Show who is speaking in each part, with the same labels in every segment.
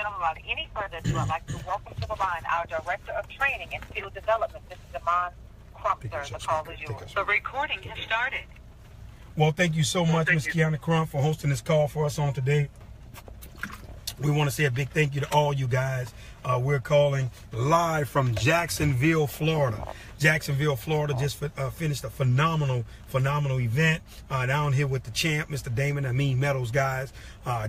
Speaker 1: gentlemen, without any further ado, I'd like to welcome to the line our Director of Training and Field Development, Mr. Damon Crump, sir. The call is yours. The recording has started.
Speaker 2: Well, thank you so much, Ms. Kiana Crump, for hosting this call for us on today. We want to say a big thank you to all you guys. We're calling live from Jacksonville, Florida. Jacksonville, Florida just finished a phenomenal event down here with the champ, Mr. Damon Meadows, guys.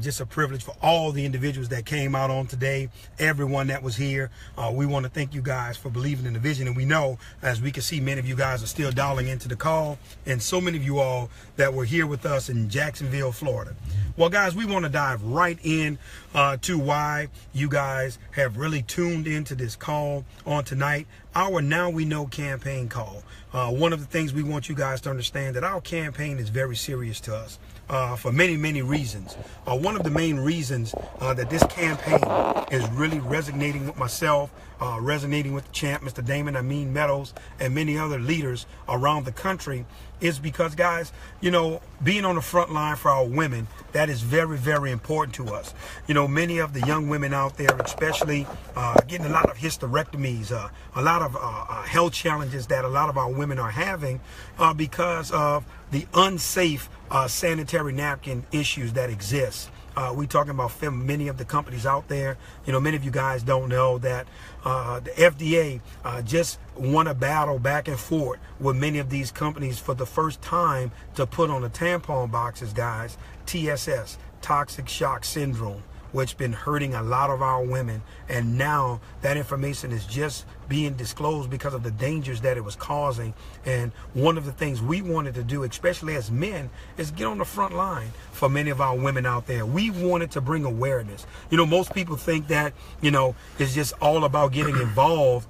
Speaker 2: Just a privilege for all the individuals that came out on today, everyone that was here. We want to thank you guys for believing in the vision. And we know, as we can see, many of you guys are still dialing into the call, and so many of you all that were here with us in Jacksonville, Florida. Well, guys, we want to dive right in to why you guys have really tuned into this call on tonight. Our Now We Know campaign call. One of the things we want you guys to understand that our campaign is very serious to us for many reasons. One of the main reasons that this campaign is really resonating with myself, resonating with the champ, Mr. Damon Meadows, and many other leaders around the country is because, guys, you know, being on the front line for our women, that is very important to us. You know, many of the young women out there, especially getting a lot of hysterectomies, a lot of health challenges that a lot of our women are having because of the unsafe sanitary napkin issues that exist. We talking about many of the companies out there. You know, many of you guys don't know that the FDA just won a battle back and forth with many of these companies for the first time to put on the tampon boxes, guys, TSS, toxic shock syndrome, which been hurting a lot of our women. And now that information is just being disclosed because of the dangers that it was causing. And one of the things we wanted to do, especially as men, is get on the front line for many of our women out there. We wanted to bring awareness. You know, most people think that, you know, it's just all about getting involved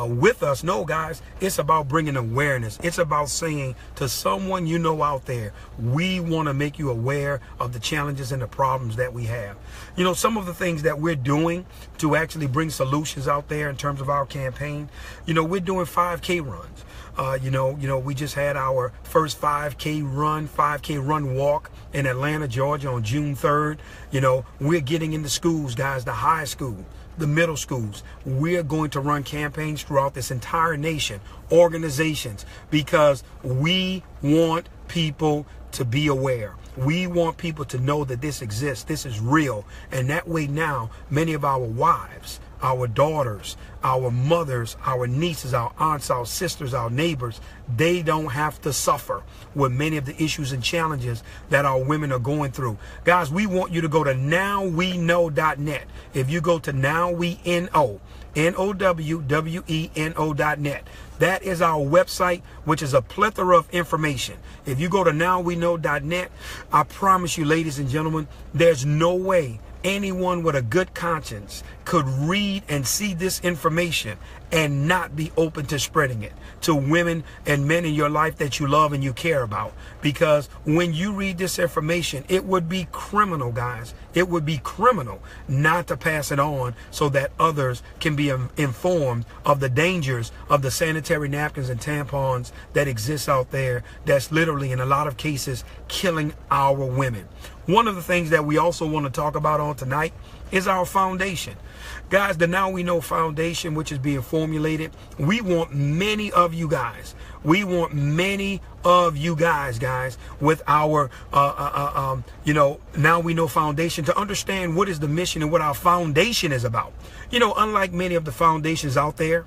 Speaker 2: with us. No, guys, it's about bringing awareness. It's about saying to someone you know out there, we want to make you aware of the challenges and the problems that we have. You know, some of the things that we're doing to actually bring solutions out there in terms of our campaign, you know, we're doing 5K runs. You know, we just had our first 5K run walk in Atlanta, Georgia on June 3rd. You know, we're getting into schools, guys, the high school, the middle schools. We're going to run campaigns throughout this entire nation, organizations, because we want people to be aware. We want people to know that this exists, this is real. And that way now, many of our wives, our daughters, our mothers, our nieces, our aunts, our sisters, our neighbors, they don't have to suffer with many of the issues and challenges that our women are going through. Guys, we want you to go to nowweknow.net. If you go to nowweknow.net, that is our website, which is a plethora of information. If you go to nowweknow.net, I promise you, ladies and gentlemen, there's no way anyone with a good conscience could read and see this information and not be open to spreading it to women and men in your life that you love and you care about. Because when you read this information, it would be criminal, guys. It would be criminal not to pass it on so that others can be informed of the dangers of the sanitary napkins and tampons that exist out there that's literally, in a lot of cases, killing our women. One of the things that we also want to talk about on tonight is our foundation. Guys, the Now We Know Foundation, which is being formulated, we want many of you guys. We want many of you guys, with our, you know, Now We Know Foundation to understand what is the mission and what our foundation is about. You know, unlike many of the foundations out there,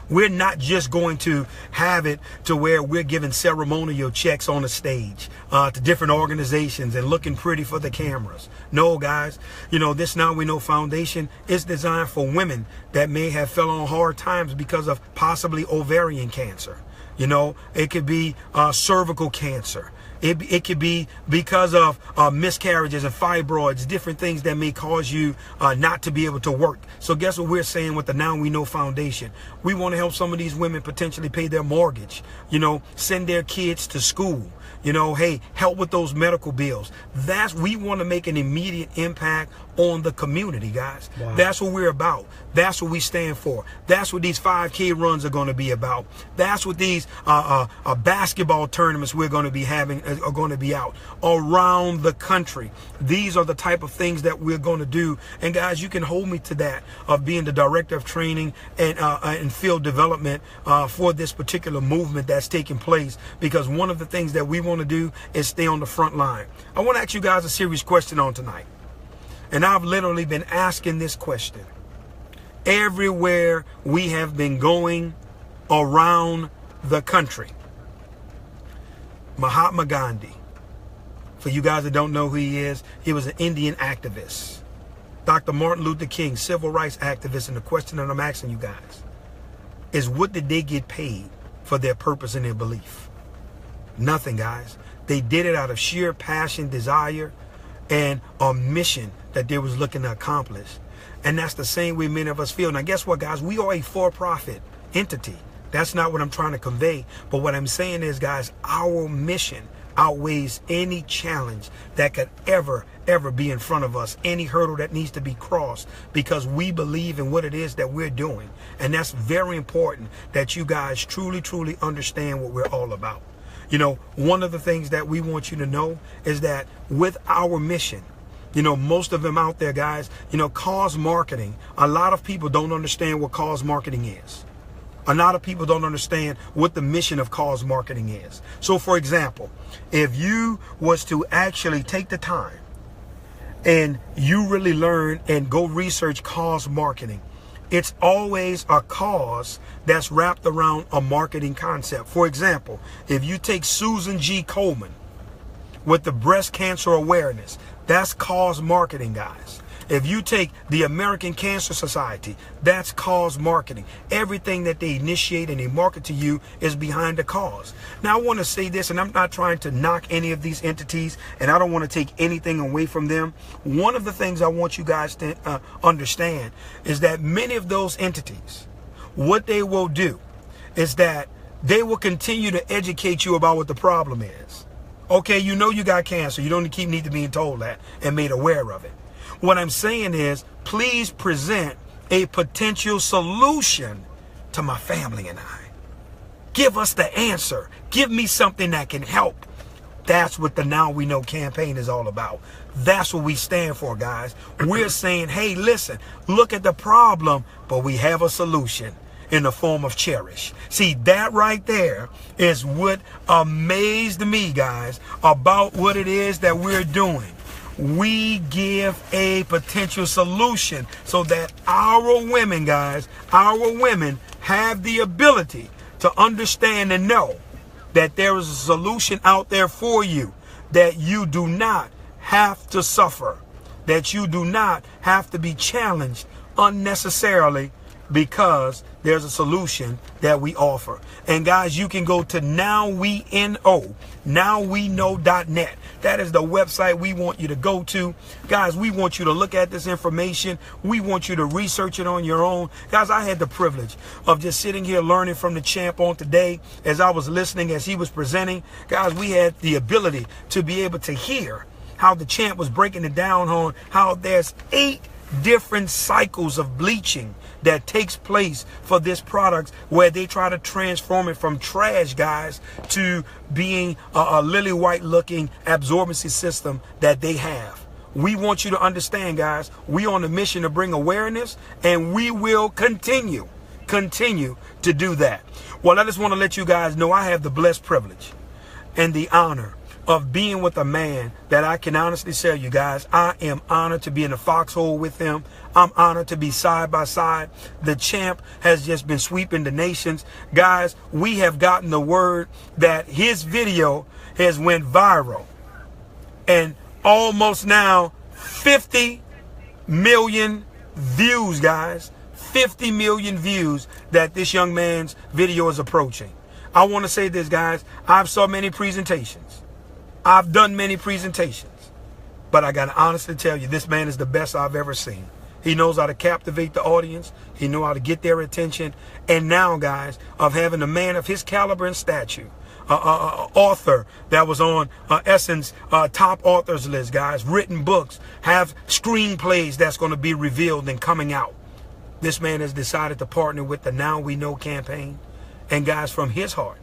Speaker 2: we're not just going to have it to where we're giving ceremonial checks on the stage to different organizations and looking pretty for the cameras. No, guys, you know, this Now We Know Foundation is designed for women that may have fell on hard times because of possibly ovarian cancer. You know, it could be cervical cancer. It could be because of miscarriages and fibroids, different things that may cause you not to be able to work. So guess what we're saying with the Now We Know Foundation? We want to help some of these women potentially pay their mortgage, you know, send their kids to school. You know, hey, help with those medical bills. We want to make an immediate impact on the community, guys. Wow. That's what we're about. That's what we stand for. That's what these 5K runs are going to be about. That's what these basketball tournaments we're going to be having are going to be out around the country. These are the type of things that we're going to do. And guys, you can hold me to that, of being the director of training and field development for this particular movement that's taking place, because one of the things that we want to do is stay on the front line. I want to ask you guys a serious question on tonight. And I've literally been asking this question everywhere we have been going around the country. Mahatma Gandhi, for you guys that don't know who he was an Indian activist. Dr. Martin Luther King, civil rights activist. And the question that I'm asking you guys is, what did they get paid for their purpose and their belief? Nothing, guys. They did it out of sheer passion, desire, and a mission that they was looking to accomplish. And that's the same way many of us feel. Now, guess what, guys? We are a for-profit entity. That's not what I'm trying to convey. But what I'm saying is, guys, our mission outweighs any challenge that could ever be in front of us, any hurdle that needs to be crossed, because we believe in what it is that we're doing. And that's very important, that you guys truly understand what we're all about. You know, one of the things that we want you to know is that with our mission, you know, most of them out there, guys, you know, cause marketing, a lot of people don't understand what cause marketing is. A lot of people don't understand what the mission of cause marketing is. So, for example, if you was to actually take the time and you really learn and go research cause marketing, it's always a cause that's wrapped around a marketing concept. For example, if you take Susan G. Komen with the breast cancer awareness, that's cause marketing, guys. If you take the American Cancer Society, that's cause marketing. Everything that they initiate and they market to you is behind the cause. Now, I want to say this, and I'm not trying to knock any of these entities, and I don't want to take anything away from them. One of the things I want you guys to understand is that many of those entities, what they will do is that they will continue to educate you about what the problem is. Okay, you know you got cancer. You don't need to be told that and made aware of it. What I'm saying is, please present a potential solution to my family and I. Give us the answer. Give me something that can help. That's what the Now We Know campaign is all about. That's what we stand for, guys. We're saying, hey, listen, look at the problem, but we have a solution in the form of Cherish. See, that right there is what amazed me, guys, about what it is that we're doing. We give a potential solution so that our women, guys, our women have the ability to understand and know that there is a solution out there for you, that you do not have to suffer, that you do not have to be challenged unnecessarily, because there's a solution that we offer. And guys, you can go to nowweknow.net. That is the website we want you to go to. Guys, we want you to look at this information. We want you to research it on your own. Guys, I had the privilege of just sitting here learning from the champ on today as I was listening, as he was presenting. Guys, we had the ability to be able to hear how the champ was breaking it down on how there's 8 different cycles of bleaching that takes place for this product, where they try to transform it from trash, guys, to being a lily white looking absorbency system that they have. We want you to understand, guys, we on a mission to bring awareness, and we will continue to do that. Well, I just want to let you guys know I have the blessed privilege and the honor of being with a man that I can honestly tell you guys, I am honored to be in the foxhole with him. I'm honored to be side by side. The champ has just been sweeping the nations. Guys, we have gotten the word that his video has went viral. And almost now 50 million views, guys. 50 million views that this young man's video is approaching. I want to say this, guys. I've saw many presentations. I've done many presentations, but I got to honestly tell you, this man is the best I've ever seen. He knows how to captivate the audience. He knows how to get their attention. And now, guys, of having a man of his caliber and stature, author that was on Essence top authors list, guys, written books, have screenplays that's going to be revealed and coming out. This man has decided to partner with the Now We Know campaign. And guys, from his heart,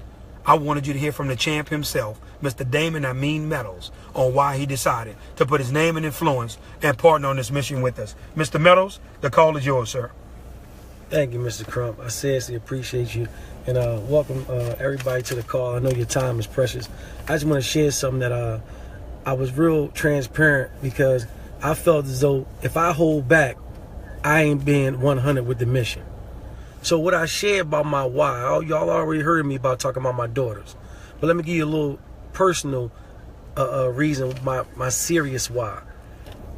Speaker 2: I wanted you to hear from the champ himself, Mr. Damon Meadows, on why he decided to put his name and influence and partner on this mission with us. Mr. Meadows, the call is yours, sir.
Speaker 3: Thank you, Mr. Crump. I seriously appreciate you. And welcome everybody to the call. I know your time is precious. I just want to share something that I was real transparent, because I felt as though if I hold back, I ain't being 100 with the mission. So what I share about my why, y'all already heard me about talking about my daughters. But let me give you a little personal reason, my serious why.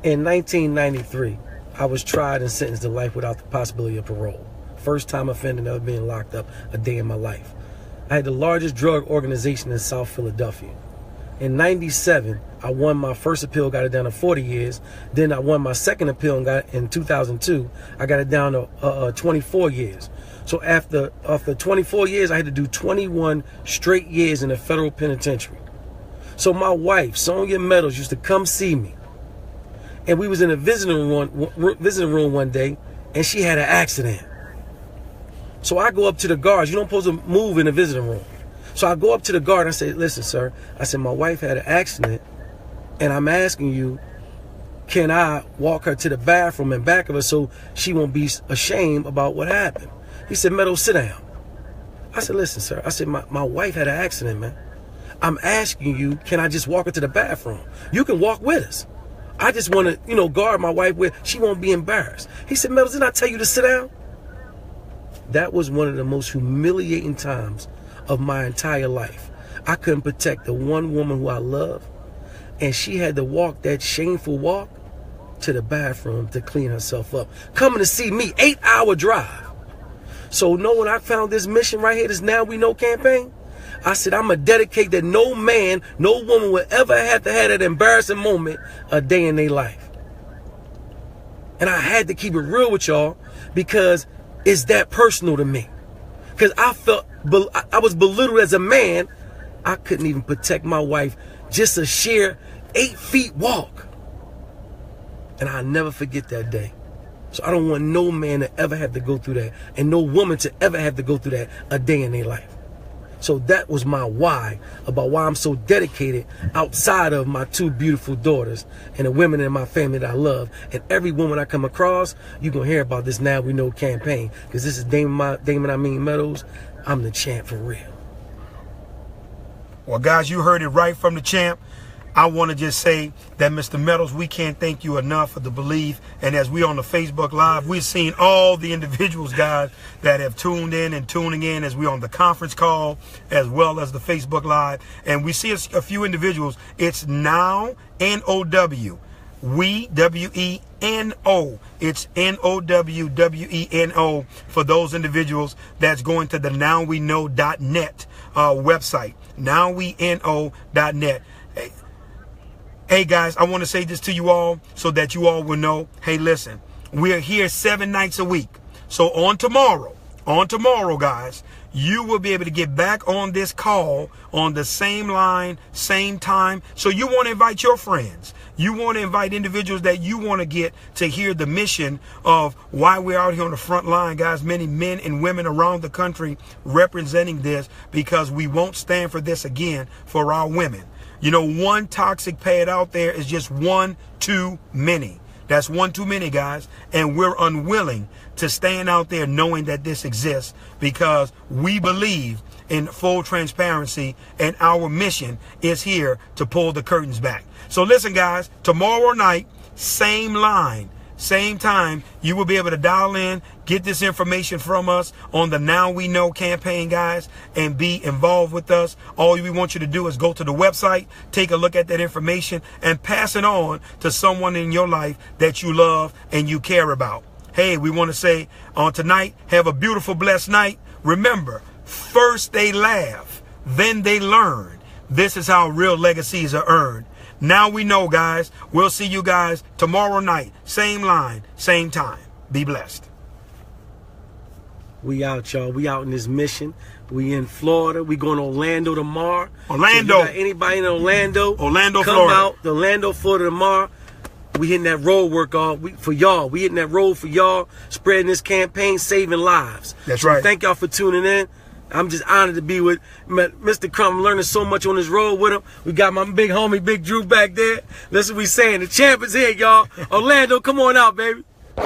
Speaker 3: In 1993, I was tried and sentenced to life without the possibility of parole. First time offender, never being locked up a day in my life. I had the largest drug organization in South Philadelphia. In 97, I won my first appeal, got it down to 40 years. Then I won my second appeal and got in 2002, I got it down to 24 years. So after 24 years, I had to do 21 straight years in a federal penitentiary. So my wife, Sonia Meadows, used to come see me. And we was in a visiting room one day, and she had an accident. So I go up to the guards. You don't supposed to move in the visiting room. So I go up to the guard and I say, listen, sir, I said, my wife had an accident, and I'm asking you, can I walk her to the bathroom in back of her so she won't be ashamed about what happened? He said, Meadows, sit down. I said, listen, sir, I said, my wife had an accident, man. I'm asking you, can I just walk her to the bathroom? You can walk with us. I just want to, guard my wife with, she won't be embarrassed. He said, Meadows, didn't I tell you to sit down? That was one of the most humiliating times of my entire life. I couldn't protect the one woman who I love, and she had to walk that shameful walk to the bathroom to clean herself up. Coming to see me, 8-hour drive. So when I found this mission right here, this Now We Know campaign, I said, I'm going to dedicate that no man, no woman will ever have to have that embarrassing moment a day in their life. And I had to keep it real with y'all, because it's that personal to me. Because I was belittled as a man. I couldn't even protect my wife, just a sheer 8 feet walk. And I'll never forget that day. So I don't want no man to ever have to go through that, and no woman to ever have to go through that a day in their life. So that was my why, about why I'm so dedicated outside of my 2 beautiful daughters and the women in my family that I love. And every woman I come across, you're going to hear about this Now We Know campaign, because this is Damon Meadows. I'm the champ for real.
Speaker 2: Well, guys, you heard it right from the champ. I want to just say that, Mr. Meadows, we can't thank you enough for the belief. And as we on the Facebook Live, we've seen all the individuals, guys, that have tuned in and tuning in as we on the conference call, as well as the Facebook Live. And we see a few individuals. It's Now, N-O-W. We, W-E-N-O. It's N-O-W-W-E-N-O for those individuals that's going to the nowweknow.net website. Nowweknow.net. Hey guys, I want to say this to you all so that you all will know. Hey, listen, we're here 7 nights a week. So on tomorrow, guys, you will be able to get back on this call on the same line, same time. So you want to invite your friends. You want to invite individuals that you want to get to hear the mission of why we're out here on the front line, guys. Many men and women around the country representing this, because we won't stand for this again for our women. One toxic pad out there is just one too many. That's one too many, guys. And we're unwilling to stand out there knowing that this exists, because we believe in full transparency, and our mission is here to pull the curtains back. So listen, guys, tomorrow night, same line, same time, you will be able to dial in, get this information from us on the Now We Know campaign, guys, and be involved with us. All we want you to do is go to the website, take a look at that information, and pass it on to someone in your life that you love and you care about. Hey, we want to say on tonight, have a beautiful, blessed night. Remember, first they laugh, then they learn. This is how real legacies are earned. Now we know, guys. We'll see you guys tomorrow night. Same line, same time. Be blessed.
Speaker 3: We out, y'all. We out in this mission. We in Florida. We going to Orlando tomorrow.
Speaker 2: Orlando.
Speaker 3: So if you got anybody in Orlando,
Speaker 2: Florida.
Speaker 3: Come out to Orlando, Florida tomorrow. We hitting that road work for y'all. We hitting that road for y'all, spreading this campaign, saving lives.
Speaker 2: That's right.
Speaker 3: Thank y'all for tuning in. I'm just honored to be with Mr. Crump. I'm learning so much on this road with him. We got my big homie, Big Drew, back there. Listen, we saying the champ is here, y'all. Orlando, come on out, baby.